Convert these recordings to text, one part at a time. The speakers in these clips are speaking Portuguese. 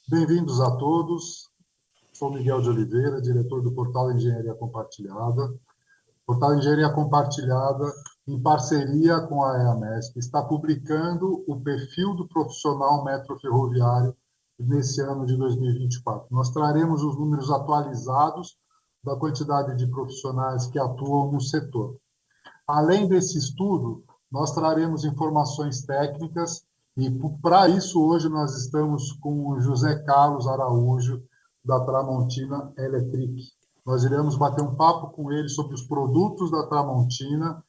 Bem-vindos a todos. Sou Miguel de Oliveira, diretor do Portal Engenharia Compartilhada. O Portal Engenharia Compartilhada, em parceria com a EAMESP, está publicando o perfil do profissional metroferroviário nesse ano de 2024. Nós traremos os números atualizados da quantidade de profissionais que atuam no setor. Além desse estudo, nós traremos informações técnicas e, para isso, hoje nós estamos com o José Carlos Araújo, da Tramontina Electric. Nós iremos bater um papo com ele sobre os produtos da Tramontina,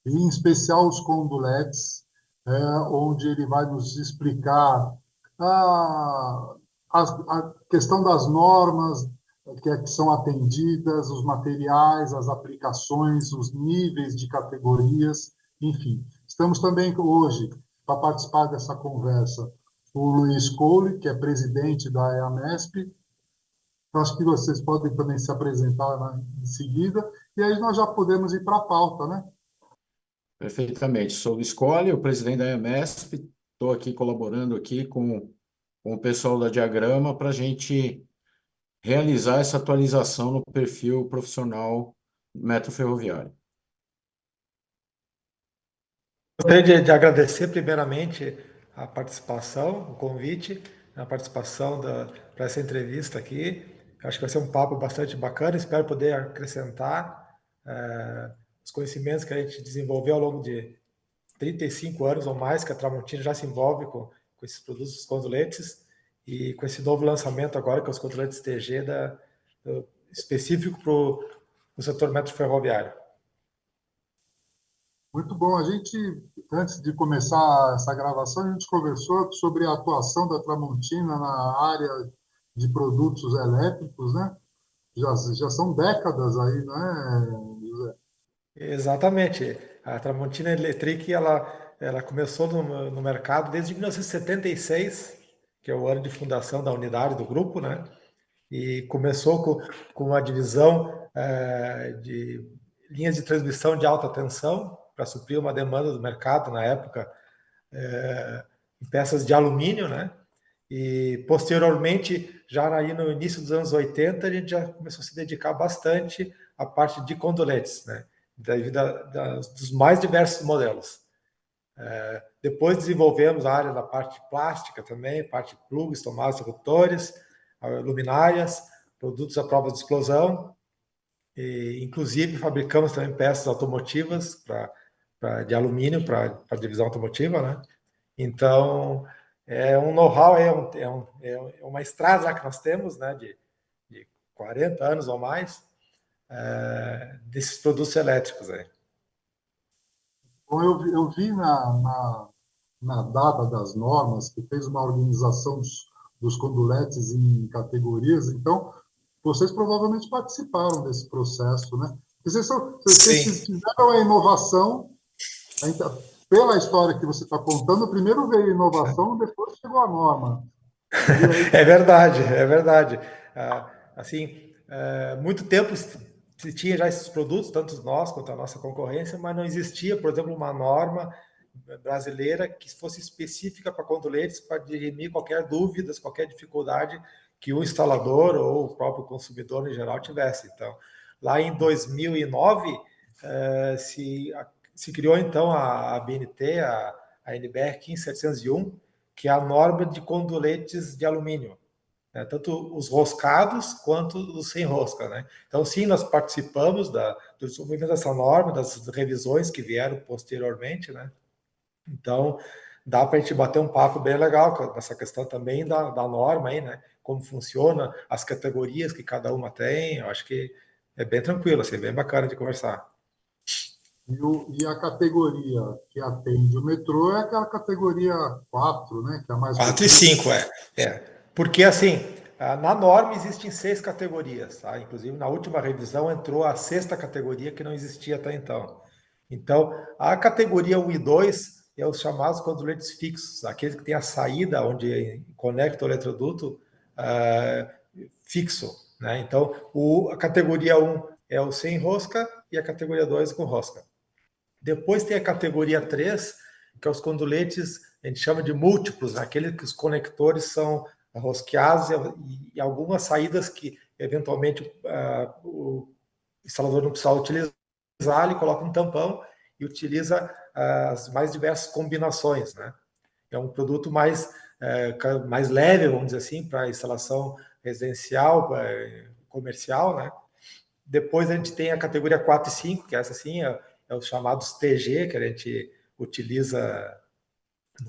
e em especial os conduletes, onde ele vai nos explicar a questão das normas que são atendidas, os materiais, as aplicações, os níveis de categorias, enfim. Estamos também hoje, para participar dessa conversa, o Luiz Coule, que é presidente da EAMESP. Acho que vocês podem também se apresentar em seguida, e aí nós já podemos ir para a pauta, né? Perfeitamente. Sou o Luiz Colle, o presidente da EMESP. Estou aqui colaborando aqui com o pessoal da Diagrama para a gente realizar essa atualização no perfil profissional metroferroviário. Gostaria de agradecer primeiramente a participação, o convite, a participação para essa entrevista aqui. Acho que vai ser um papo bastante bacana, espero poder acrescentar os conhecimentos que a gente desenvolveu ao longo de 35 anos ou mais, que a Tramontina já se envolve com esses produtos dos conduletes, e com esse novo lançamento agora, que é os conduletes TG, específico para o setor metroferroviário. Muito bom. A gente, antes de começar essa gravação, a gente conversou sobre a atuação da Tramontina na área de produtos elétricos, né? Já são décadas aí, né, José? Exatamente. A Tramontina Electric, ela começou no mercado desde 1976, que é o ano de fundação da unidade do grupo, né? E começou com uma divisão de linhas de transmissão de alta tensão para suprir uma demanda do mercado na época, em peças de alumínio, né? E posteriormente, já aí no início dos anos 80, a gente já começou a se dedicar bastante à parte de conduletes, né? Devido dos mais diversos modelos. Depois desenvolvemos a área da parte plástica também, parte de plugs, tomadas, interruptores, luminárias, produtos à prova de explosão, e inclusive fabricamos também peças automotivas de alumínio para a divisão automotiva, né? Então, é um know-how, é uma estrada já que nós temos, né, de 40 anos ou mais, desses produtos elétricos aí. Bom, eu vi na data das normas que fez uma organização dos conduletes em categorias, então vocês provavelmente participaram desse processo, né? Vocês fizeram a inovação, pela história que você está contando, primeiro veio a inovação, depois chegou a norma. É verdade, é verdade. Assim, muito tempo se tinha já esses produtos, tanto nós quanto a nossa concorrência, mas não existia, por exemplo, uma norma brasileira que fosse específica para conduletes, para dirimir qualquer dúvida, qualquer dificuldade que o instalador ou o próprio consumidor em geral tivesse. Então, lá em 2009, se criou então a BNT, a NBR 15701, que é a norma de conduletes de alumínio, né? Tanto os roscados quanto os sem rosca, né? Então, sim, nós participamos do desenvolvimento dessa norma, das revisões que vieram posteriormente, né? Então, dá para a gente bater um papo bem legal nessa questão também da norma aí, né? Como funciona, as categorias que cada uma tem. Eu acho que é bem tranquilo, assim, bem bacana de conversar. E a categoria que atende o metrô é aquela categoria 4, né? Que é a mais 4 e 5, Porque, assim, na norma existem 6 categorias, tá? Inclusive, na última revisão entrou a 6ª categoria, que não existia até então. Então, a categoria 1 e 2 é os chamados conduletes fixos, aqueles que têm a saída onde conecta o eletroduto fixo, né? Então, a categoria 1 é o sem rosca e a categoria 2 com rosca. Depois tem a categoria 3, que é os conduletes, a gente chama de múltiplos, aqueles que os conectores são rosqueados e algumas saídas que, eventualmente, o instalador não precisa utilizar, ele coloca um tampão e utiliza as mais diversas combinações, né? É um produto mais leve, vamos dizer assim, para instalação residencial, comercial, né? Depois a gente tem a categoria 4 e 5, que essa sim é os chamados TG, que a gente utiliza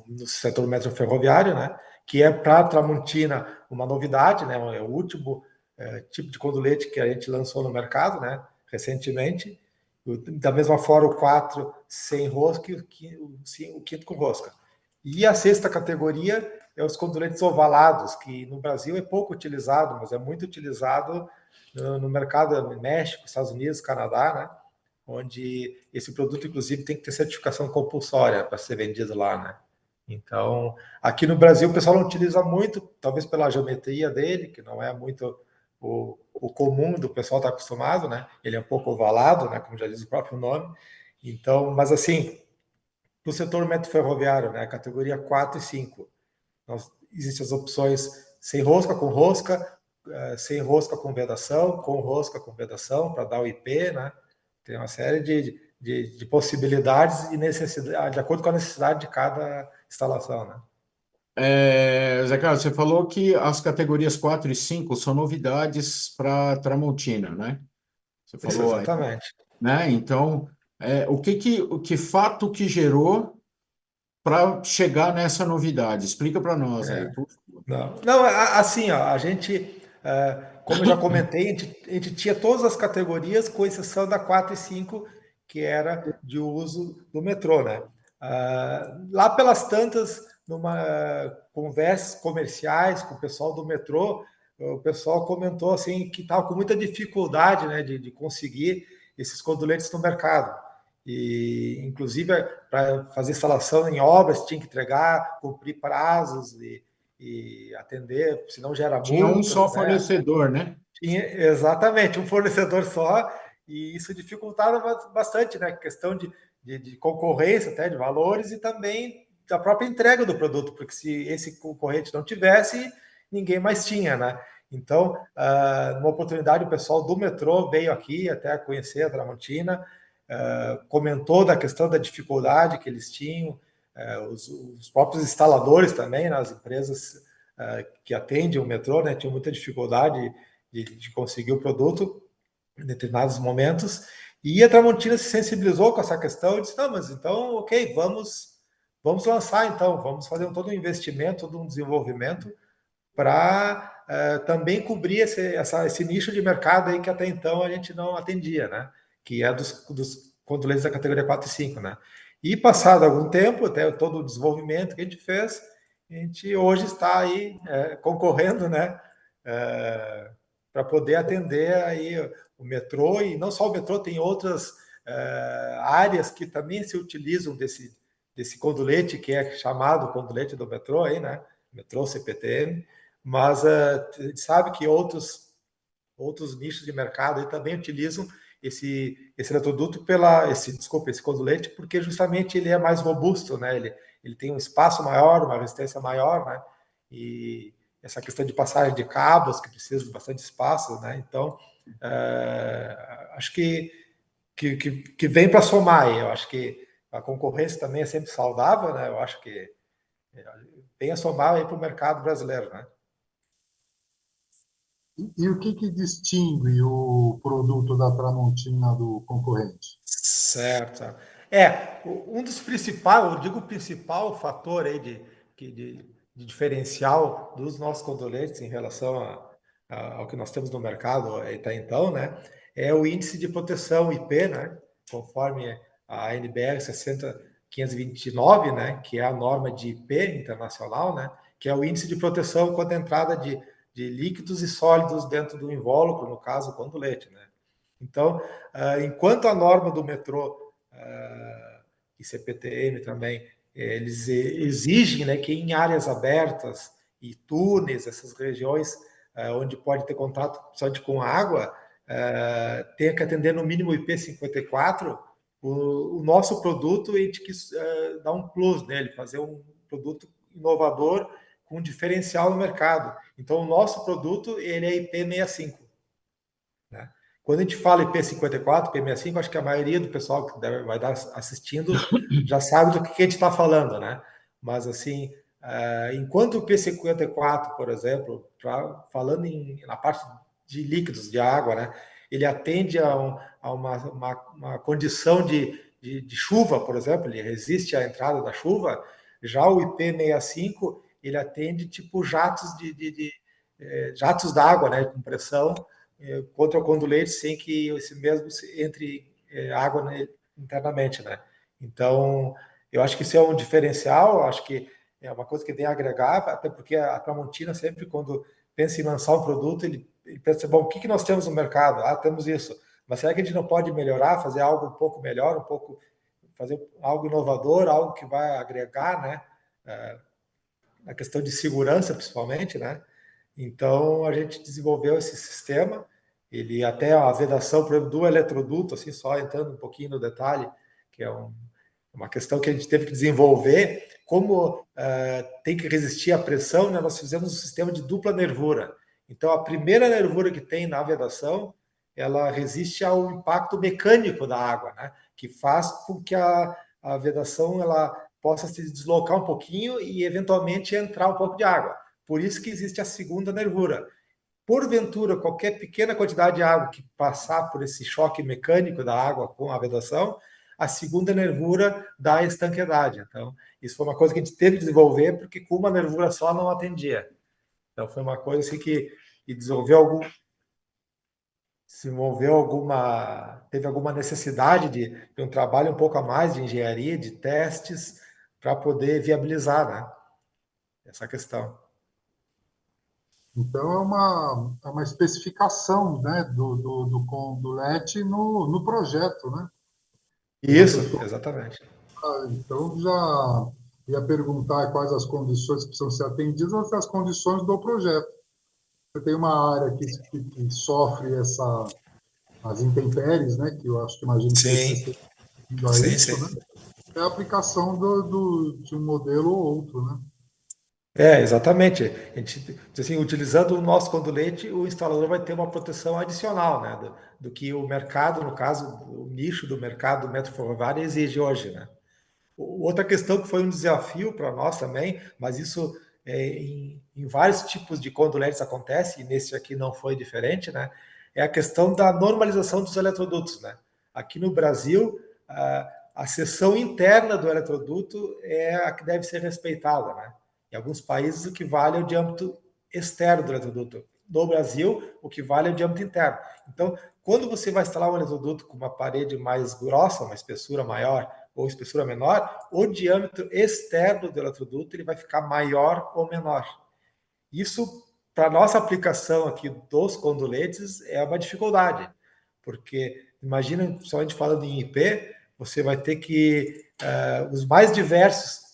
no setor metroferroviário, né? Que é para a Tramontina uma novidade, né? É o último tipo de condulete que a gente lançou no mercado, né? Recentemente. Da mesma forma, o 4 sem rosca e o quinto com rosca. E a sexta categoria é os conduletes ovalados, que no Brasil é pouco utilizado, mas é muito utilizado no mercado no México, Estados Unidos, Canadá, né? Onde esse produto, inclusive, tem que ter certificação compulsória para ser vendido lá, né? Então, aqui no Brasil o pessoal não utiliza muito, talvez pela geometria dele, que não é muito o comum do pessoal estar acostumado, né? Ele é um pouco ovalado, né? Como já diz o próprio nome. Então, mas assim, para o setor metroferroviário, né? Categoria 4 e 5, existem as opções sem rosca, com rosca, sem rosca com vedação, para dar o IP, né? Tem uma série de possibilidades e necessidade, de acordo com a necessidade de cada instalação, né? Zé Carlos, você falou que as categorias 4 e 5 são novidades para Tramontina, né? Você Isso, falou aí, exatamente. né? Então, o que fato que gerou para chegar nessa novidade? Explica para nós aí, por favor. Não, assim, ó, a gente, como eu já comentei, a gente tinha todas as categorias, com exceção da 4 e 5, que era de uso do metrô, né? Lá pelas tantas, numa conversas comerciais com o pessoal do metrô, o pessoal comentou assim que estava com muita dificuldade, né, de conseguir esses conduletes no mercado. E, inclusive, para fazer instalação em obras, tinha que entregar, cumprir prazos e atender, senão gera Tinha um multas, só né? fornecedor, né? Tinha exatamente um fornecedor só, e isso dificultava bastante, né? Questão de concorrência, até de valores, e também da própria entrega do produto, porque se esse concorrente não tivesse, ninguém mais tinha, né? Então, numa oportunidade, o pessoal do metrô veio aqui até conhecer a Tramontina, comentou da questão da dificuldade que eles tinham, os próprios instaladores também, nas empresas que atendem o metrô, né, tinham muita dificuldade de conseguir o produto em determinados momentos, e a Tramontina se sensibilizou com essa questão e disse, não, mas então, ok, vamos lançar então, vamos fazer todo um investimento, todo um desenvolvimento para também cobrir esse nicho de mercado aí que até então a gente não atendia, né? Que é dos conduletes da categoria 4 e 5, né? E passado algum tempo, até todo o desenvolvimento que a gente fez, a gente hoje está aí concorrendo, né? Para poder atender aí o metrô, e não só o metrô, tem outras áreas que também se utilizam desse condulete, que é chamado condulete do metrô aí, né? Metrô CPTM, mas a gente sabe que outros nichos de mercado aí também utilizam esse eletroduto esse condulete, porque justamente ele é mais robusto, né? Ele tem um espaço maior, uma resistência maior, né? E essa questão de passagem de cabos, que precisa de bastante espaço, né? Então, acho que vem para somar aí. Eu acho que a concorrência também é sempre saudável, né? Eu acho que vem a somar aí para o mercado brasileiro, né? E o que distingue o produto da Tramontina do concorrente? Certo. Um dos principais, eu digo o principal fator aí de diferencial dos nossos condoletes em relação ao que nós temos no mercado até então, né, é o índice de proteção IP, né, conforme a NBR 60529, né, que é a norma de IP internacional, né, que é o índice de proteção contra a entrada de líquidos e sólidos dentro do invólucro, no caso, o condolete, né. Então, enquanto a norma do metrô e CPTM também, eles exigem, né, que em áreas abertas e túneis, essas regiões onde pode ter contato principalmente com água, tenha que atender no mínimo IP54, o nosso produto a gente quis dar um plus nele, fazer um produto inovador com diferencial no mercado. Então, o nosso produto ele é IP65. Né? Quando a gente fala IP54, IP65, acho que a maioria do pessoal que vai estar assistindo já sabe do que a gente está falando, né? Mas, assim, enquanto o P54, por exemplo, falando na parte de líquidos, de água, né? Ele atende a uma condição de chuva, por exemplo, ele resiste à entrada da chuva. Já o IP65, ele atende tipo jatos jatos d'água, né? Com pressão, contra o condulente sem que esse mesmo entre água internamente, né? Então, eu acho que isso é um diferencial, acho que é uma coisa que tem a agregar, até porque a Tramontina sempre, quando pensa em lançar um produto, ele pensa, bom, o que nós temos no mercado? Ah, temos isso. Mas será que a gente não pode melhorar, fazer algo um pouco melhor, fazer algo inovador, algo que vai agregar, né? Na questão de segurança, principalmente, né? Então, a gente desenvolveu esse sistema, ele até a vedação, por exemplo, do eletroduto, assim, só entrando um pouquinho no detalhe, que é uma questão que a gente teve que desenvolver, como tem que resistir à pressão, né, nós fizemos um sistema de dupla nervura. Então, a primeira nervura que tem na vedação, ela resiste ao impacto mecânico da água, né, que faz com que a vedação ela possa se deslocar um pouquinho e, eventualmente, entrar um pouco de água. Por isso que existe a segunda nervura. Porventura, qualquer pequena quantidade de água que passar por esse choque mecânico da água com a vedação, a segunda nervura dá a estanqueidade. Então, isso foi uma coisa que a gente teve que desenvolver, porque com uma nervura só não atendia. Então, foi uma coisa assim que teve alguma necessidade de um trabalho um pouco a mais de engenharia, de testes, para poder viabilizar, né, essa questão. Então, é uma especificação, né, do condulete no projeto, né? Isso, exatamente. Então, já ia perguntar quais as condições que precisam ser atendidas, as condições do projeto. Você tem uma área que sofre as intempéries, né, que eu acho que imagino que vocês Sim, estejam a sim, isso, sim. né? É a aplicação de um modelo ou outro, né? Exatamente. A gente, assim, utilizando o nosso condulente, o instalador vai ter uma proteção adicional, né, do que o mercado, no caso, o nicho do mercado do metro ferroviário exige hoje, né? Outra questão que foi um desafio para nós também, mas isso em vários tipos de conduletes acontece, e nesse aqui não foi diferente, né? É a questão da normalização dos eletrodutos, né? Aqui no Brasil, a seção interna do eletroduto é a que deve ser respeitada, né? Em alguns países, o que vale é o diâmetro externo do eletroduto. No Brasil, o que vale é o diâmetro interno. Então, quando você vai instalar um eletroduto com uma parede mais grossa, uma espessura maior ou espessura menor, o diâmetro externo do eletroduto ele vai ficar maior ou menor. Isso, para nossa aplicação aqui dos conduletes, é uma dificuldade, porque imagina, principalmente falando em IP, você vai ter que, os mais diversos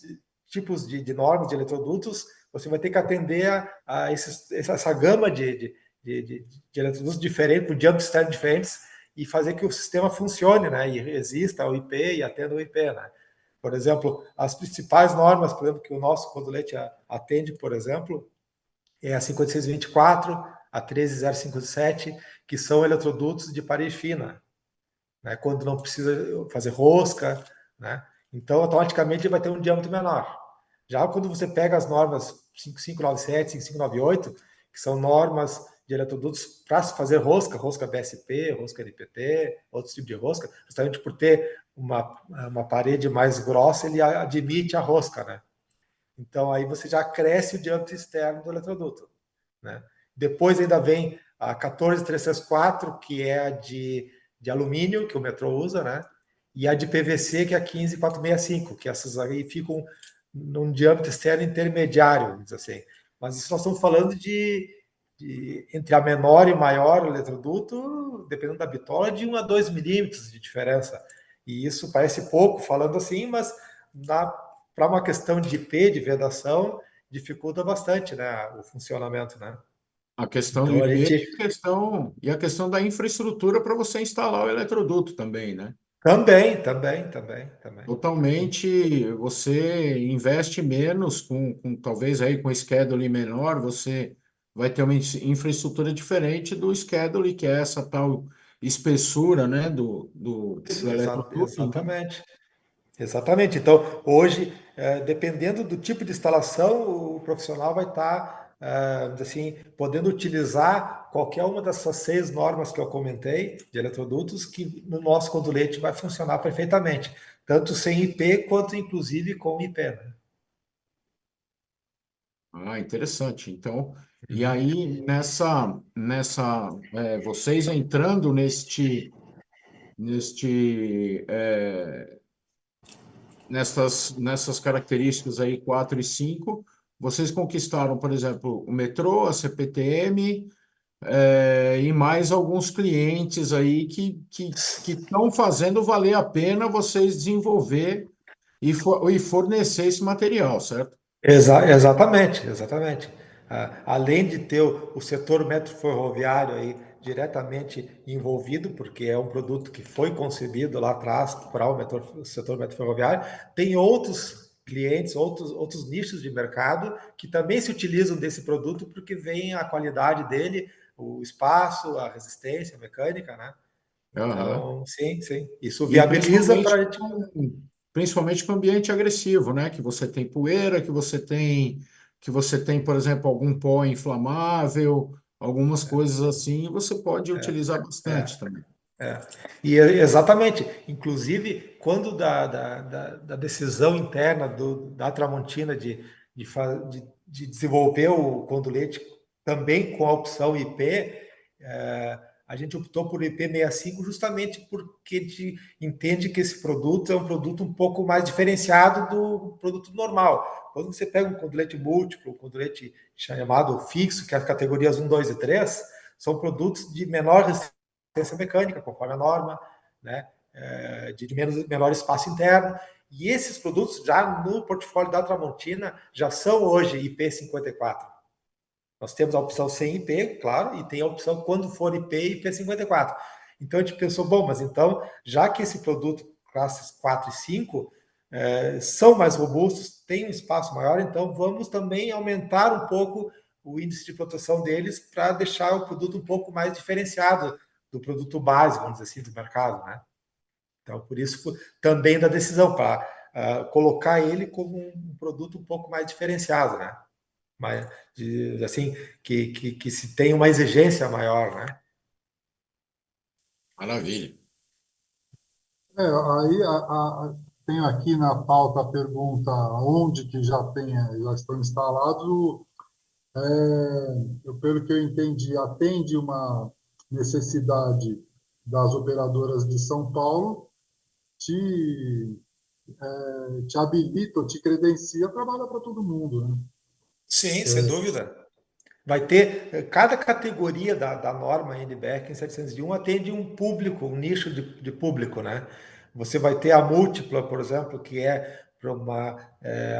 tipos de normas de eletrodutos, você vai ter que atender a essa gama de eletrodutos diferentes, com diâmetros externos diferentes, e fazer que o sistema funcione, né, e resista ao IP e atenda o IP, né. Por exemplo, as principais normas, por exemplo, que o nosso condulete atende, por exemplo, é a 5624, a 13057, que são eletrodutos de parede fina, né, quando não precisa fazer rosca, né, então automaticamente ele vai ter um diâmetro menor. Já quando você pega as normas 5597, 5598, que são normas de eletrodutos para se fazer rosca BSP, rosca NPT, outros tipos de rosca, justamente por ter uma parede mais grossa, ele admite a rosca, né? Então aí você já cresce o diâmetro externo do eletroduto, né? Depois ainda vem a 14364, que é a de alumínio, que o metrô usa, né? E a de PVC, que é a 15465, que essas aí ficam num diâmetro externo intermediário, vamos dizer assim. Mas isso nós estamos falando entre a menor e o maior eletroduto, dependendo da bitola, de 1 a 2 milímetros de diferença. E isso parece pouco falando assim, mas para uma questão de IP, de vedação, dificulta bastante, né, o funcionamento, né? A questão do Então a IP gente e a questão da infraestrutura para você instalar o eletroduto também, né? Também. Totalmente, você investe menos com talvez aí com schedule menor, você vai ter uma infraestrutura diferente do schedule, que é essa tal espessura, né, do eletroduto, né? Exatamente. Exatamente. Então, hoje, dependendo do tipo de instalação, o profissional vai estar, assim, podendo utilizar qualquer uma dessas 6 normas que eu comentei de eletrodutos, que no nosso condulete vai funcionar perfeitamente, tanto sem IP quanto, inclusive, com IP, né? Ah, interessante. Então, e Uhum. aí vocês entrando nessas características aí 4 e 5, vocês conquistaram, por exemplo, o metrô, a CPTM, e mais alguns clientes aí que estão fazendo valer a pena vocês desenvolver e fornecer esse material, certo? Exatamente. Além de ter o setor metroferroviário aí diretamente envolvido, porque é um produto que foi concebido lá atrás para o setor metroferroviário, tem outros clientes, outros nichos de mercado que também se utilizam desse produto porque vem a qualidade dele, o espaço, a resistência mecânica, né? Aham. Então, sim, isso E viabiliza para a gente. principalmente com ambiente agressivo, né? Que você tem poeira, que você tem, por exemplo, algum pó inflamável, algumas coisas assim, e você pode utilizar bastante também. É. E exatamente, inclusive, quando da decisão interna da Tramontina de desenvolver o condulete também com a opção IP, a gente optou por IP65 justamente porque a gente entende que esse produto é um produto um pouco mais diferenciado do produto normal. Quando você pega um condulete múltiplo, um condulete chamado fixo, que é as categorias 1, 2 e 3, são produtos de menor resistência mecânica, conforme a norma, né? De menor espaço interno. E esses produtos, já no portfólio da Tramontina, já são hoje IP54. Nós temos a opção sem IP, claro, e tem a opção quando for IP, IP54. Então a gente pensou, bom, mas então, já que esse produto, classes 4 e 5, são mais robustos, têm um espaço maior, então vamos também aumentar um pouco o índice de proteção deles para deixar o produto um pouco mais diferenciado do produto básico, vamos dizer assim, do mercado, né? Então, por isso também da decisão, para colocar ele como um produto um pouco mais diferenciado, né? Mais, assim, que se tem uma exigência maior, né? Maravilha. Aí tenho aqui na pauta a pergunta onde que já estão instalados. Pelo que eu entendi, atende uma necessidade das operadoras de São Paulo, te, te habilita, te credencia, trabalha para todo mundo, né? Sim, sem dúvida. Vai ter, cada categoria da norma NBR 701 atende um público, um nicho de público, né? Você vai ter a múltipla, por exemplo, que é para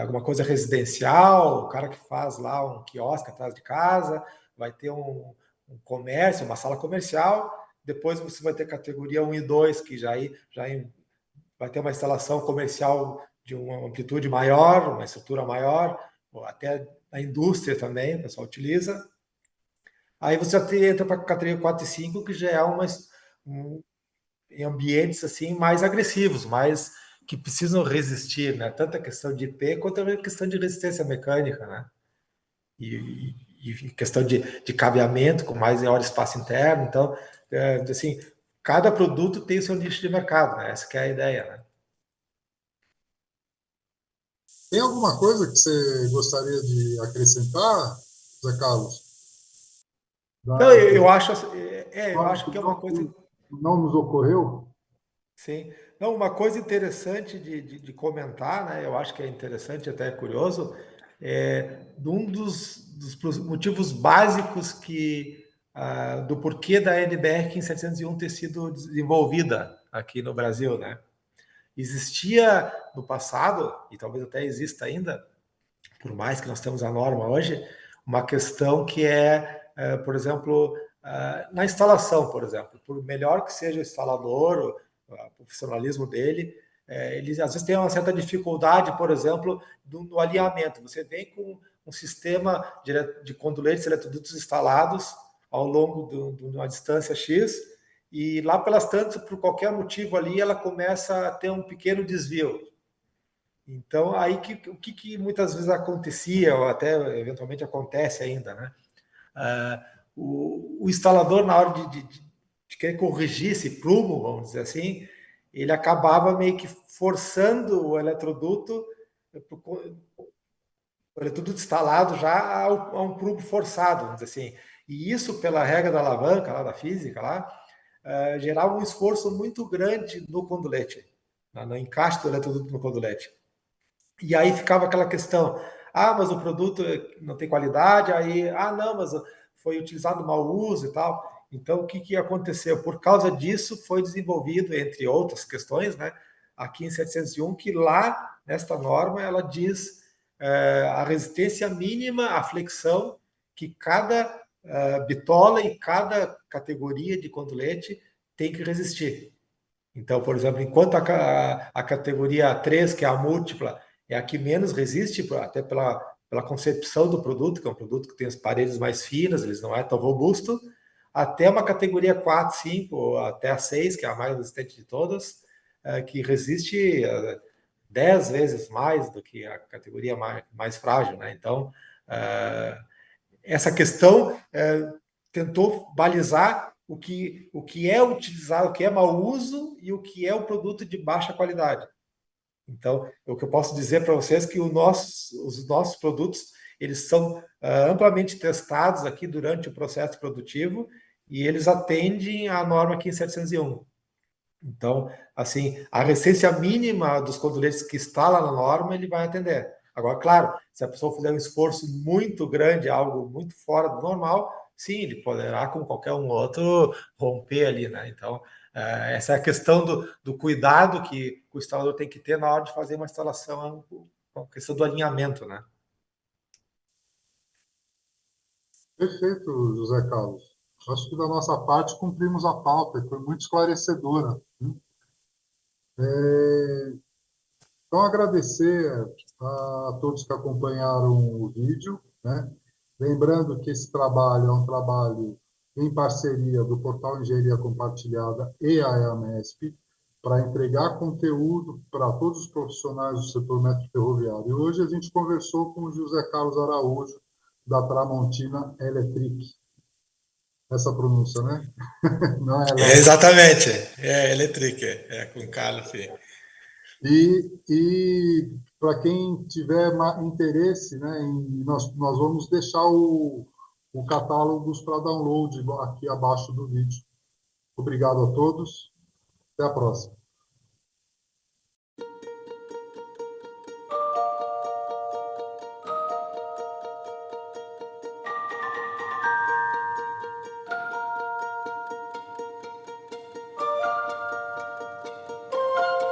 alguma coisa residencial, o cara que faz lá um quiosque atrás de casa, vai ter um comércio, uma sala comercial, depois você vai ter categoria 1 e 2, que vai ter uma instalação comercial de uma amplitude maior, uma estrutura maior, ou até a indústria também, o pessoal utiliza. Aí você já entra para a categoria 4 e 5, que já é em ambientes assim mais agressivos, mais que precisam resistir, né? Tanto a questão de IP quanto a questão de resistência mecânica, né? E questão de cabeamento com maior espaço interno. Então, assim, cada produto tem o seu nicho de mercado, né? Essa que é a ideia, né? Tem alguma coisa que você gostaria de acrescentar, Zé Carlos? Não, Que eu acho que é uma coisa. não nos ocorreu? Sim. Não, uma coisa interessante de comentar, né? Eu acho que é interessante, até curioso, um dos motivos básicos do porquê da NBR 1501 ter sido desenvolvida aqui no Brasil, né? Existia no passado, e talvez até exista ainda, por mais que nós temos a norma hoje, uma questão que por exemplo, na instalação, por exemplo, por melhor que seja o instalador, o profissionalismo dele. Eles às vezes têm uma certa dificuldade, por exemplo, no alinhamento. Você vem com um sistema de conduletes eletrodutos instalados ao longo de uma distância X, e lá pelas tantas, por qualquer motivo ali, ela começa a ter um pequeno desvio. Então, aí o que muitas vezes acontecia, ou até eventualmente acontece ainda, né? O instalador, na hora de querer corrigir esse prumo, vamos dizer assim, ele acabava meio que forçando o eletroduto instalado já a um prumo forçado, vamos dizer assim. E isso, pela regra da alavanca, lá da física, gerava um esforço muito grande no condulete, no encaixe do eletroduto no condulete. E aí ficava aquela questão, mas o produto não tem qualidade, aí, não, mas foi utilizado mau uso e tal. Então, o que aconteceu? Por causa disso, foi desenvolvido, entre outras questões, né, a 15701, que lá, nesta norma, ela diz a resistência mínima à flexão que cada bitola e cada categoria de condulete tem que resistir. Então, por exemplo, enquanto a categoria 3, que é a múltipla, é a que menos resiste, até pela concepção do produto, que é um produto que tem as paredes mais finas, ele não é tão robusto, até uma categoria 4, 5, ou até a 6, que é a mais resistente de todas, que resiste 10 vezes mais do que a categoria mais frágil, né? Então, essa questão tentou balizar o que é utilizado, o que é mau uso e o que é o produto de baixa qualidade. Então, o que eu posso dizer para vocês é que os nossos produtos, eles são amplamente testados aqui durante o processo produtivo e eles atendem à norma 15701. Então, assim, a resistência mínima dos conduletes que está lá na norma, ele vai atender. Agora, claro, se a pessoa fizer um esforço muito grande, algo muito fora do normal, sim, ele poderá, como qualquer um outro, romper ali, né? Então, essa é a questão do cuidado que o instalador tem que ter na hora de fazer uma instalação, a questão do alinhamento, né? Perfeito, José Carlos. Acho que da nossa parte cumprimos a pauta e foi muito esclarecedora. Então, agradecer a todos que acompanharam o vídeo, né? Lembrando que esse trabalho é um trabalho em parceria do Portal Engenharia Compartilhada e a EAMESP, para entregar conteúdo para todos os profissionais do setor metroferroviário. E hoje a gente conversou com o José Carlos Araújo, da Tramontina Electric. Essa pronúncia, né? Não é elétrica. Exatamente, Electric, com Carlos, sim. E para quem tiver interesse, né, nós vamos deixar o catálogos para download aqui abaixo do vídeo. Obrigado a todos. Até a próxima.